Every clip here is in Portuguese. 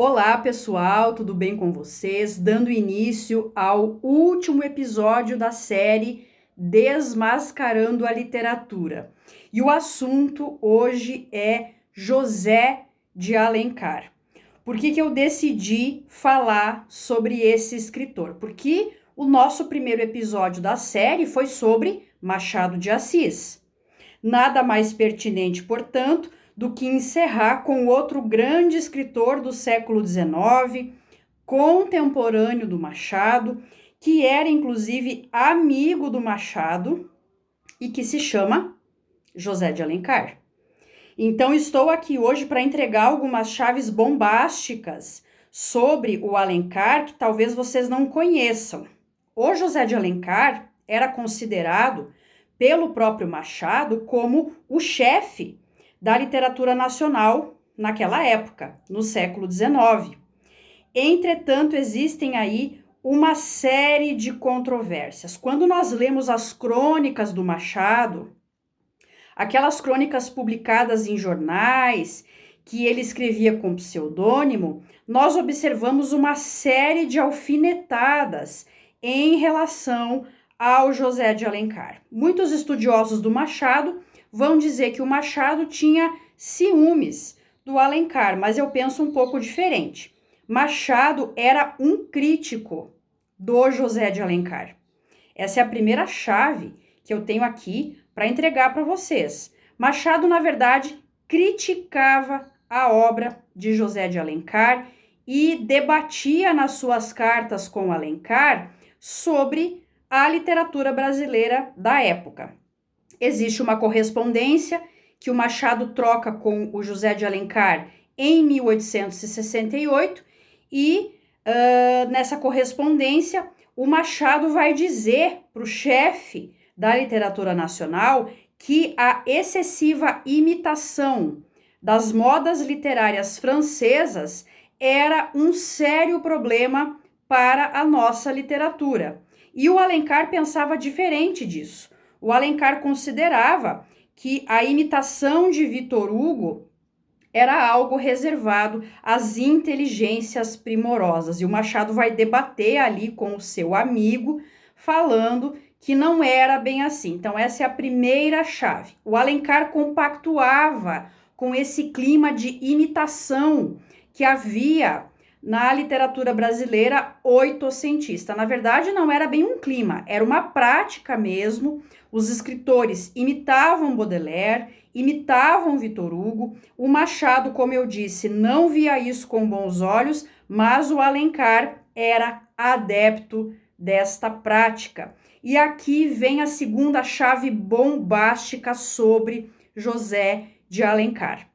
Olá, pessoal, tudo bem com vocês? Dando início ao último episódio da série Desmascarando a Literatura. E o assunto hoje é José de Alencar. Por que eu decidi falar sobre esse escritor? Porque o nosso primeiro episódio da série foi sobre Machado de Assis. Nada mais pertinente, portanto, do que encerrar com outro grande escritor do século XIX, contemporâneo do Machado, que era inclusive amigo do Machado e que se chama José de Alencar. Então estou aqui hoje para entregar algumas chaves bombásticas sobre o Alencar que talvez vocês não conheçam. O José de Alencar era considerado pelo próprio Machado como o chefe da literatura nacional naquela época, no século XIX. Entretanto, existem aí uma série de controvérsias. Quando nós lemos as crônicas do Machado, aquelas crônicas publicadas em jornais, que ele escrevia com pseudônimo, nós observamos uma série de alfinetadas em relação ao José de Alencar. Muitos estudiosos do Machado vão dizer que o Machado tinha ciúmes do Alencar, mas eu penso um pouco diferente. Machado era um crítico do José de Alencar. Essa é a primeira chave que eu tenho aqui para entregar para vocês. Machado, na verdade, criticava a obra de José de Alencar e debatia nas suas cartas com Alencar sobre a literatura brasileira da época. Existe uma correspondência que o Machado troca com o José de Alencar em 1868 e nessa correspondência o Machado vai dizer para o chefe da literatura nacional que a excessiva imitação das modas literárias francesas era um sério problema para a nossa literatura. E o Alencar pensava diferente disso. O Alencar considerava que a imitação de Victor Hugo era algo reservado às inteligências primorosas. E o Machado vai debater ali com o seu amigo, falando que não era bem assim. Então, essa é a primeira chave. O Alencar compactuava com esse clima de imitação que havia na literatura brasileira oitocentista. Na verdade, não era bem um clima, era uma prática mesmo. Os escritores imitavam Baudelaire, imitavam Victor Hugo. O Machado, como eu disse, não via isso com bons olhos, mas o Alencar era adepto desta prática. E aqui vem a segunda chave bombástica sobre José de Alencar.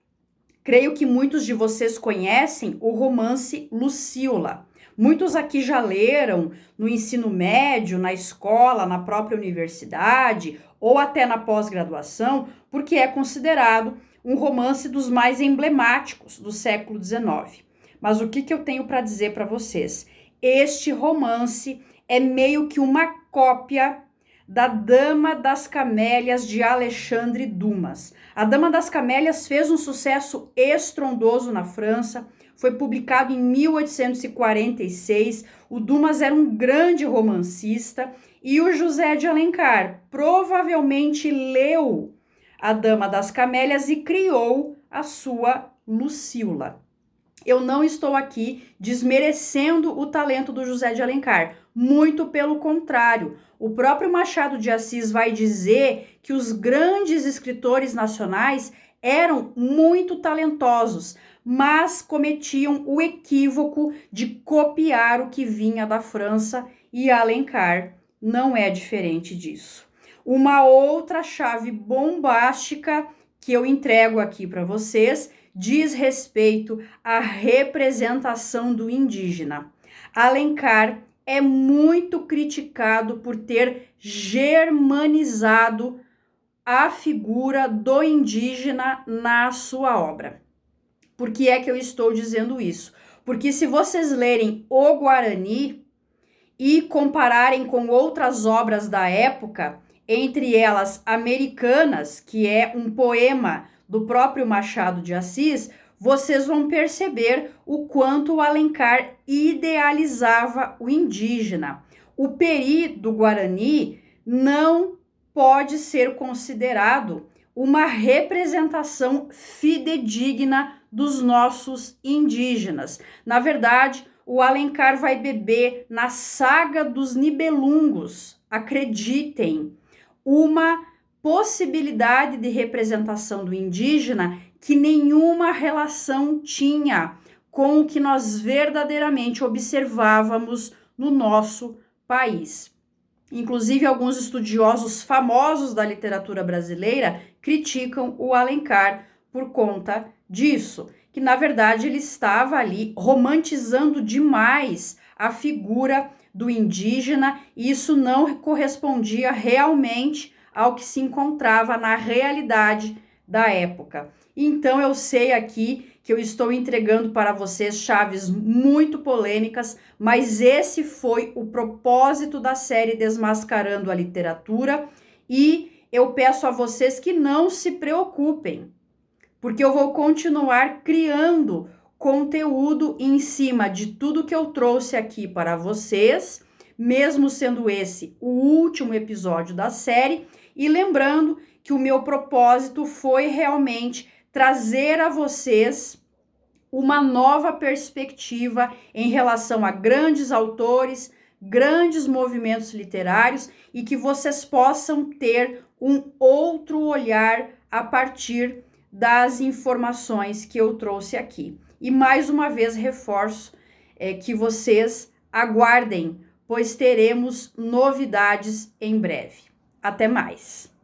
Creio que muitos de vocês conhecem o romance Lucíola. Muitos aqui já leram no ensino médio, na escola, na própria universidade ou até na pós-graduação, porque é considerado um romance dos mais emblemáticos do século XIX. Mas o que eu tenho para dizer para vocês? Este romance é meio que uma cópia da Dama das Camélias de Alexandre Dumas. A Dama das Camélias fez um sucesso estrondoso na França, foi publicado em 1846. O Dumas era um grande romancista e o José de Alencar provavelmente leu a Dama das Camélias e criou a sua Lucíola. Eu não estou aqui desmerecendo o talento do José de Alencar, muito pelo contrário. O próprio Machado de Assis vai dizer que os grandes escritores nacionais eram muito talentosos, mas cometiam o equívoco de copiar o que vinha da França, e Alencar não é diferente disso. Uma outra chave bombástica que eu entrego aqui para vocês diz respeito à representação do indígena. Alencar é muito criticado por ter germanizado a figura do indígena na sua obra. Por que é que eu estou dizendo isso? Porque se vocês lerem o Guarani e compararem com outras obras da época, entre elas Americanas, que é um poema do próprio Machado de Assis, vocês vão perceber o quanto o Alencar idealizava o indígena. O Peri do Guarani não pode ser considerado uma representação fidedigna dos nossos indígenas. Na verdade, o Alencar vai beber na saga dos Nibelungos, acreditem, uma possibilidade de representação do indígena que nenhuma relação tinha com o que nós verdadeiramente observávamos no nosso país. Inclusive, alguns estudiosos famosos da literatura brasileira criticam o Alencar por conta disso, que na verdade ele estava ali romantizando demais a figura do indígena e isso não correspondia realmente ao que se encontrava na realidade da época. Então eu sei aqui que eu estou entregando para vocês chaves muito polêmicas, mas esse foi o propósito da série Desmascarando a Literatura e eu peço a vocês que não se preocupem, porque eu vou continuar criando conteúdo em cima de tudo que eu trouxe aqui para vocês, mesmo sendo esse o último episódio da série, e lembrando que o meu propósito foi realmente trazer a vocês uma nova perspectiva em relação a grandes autores, grandes movimentos literários e que vocês possam ter um outro olhar a partir das informações que eu trouxe aqui. E mais uma vez reforço que vocês aguardem, pois teremos novidades em breve. Até mais!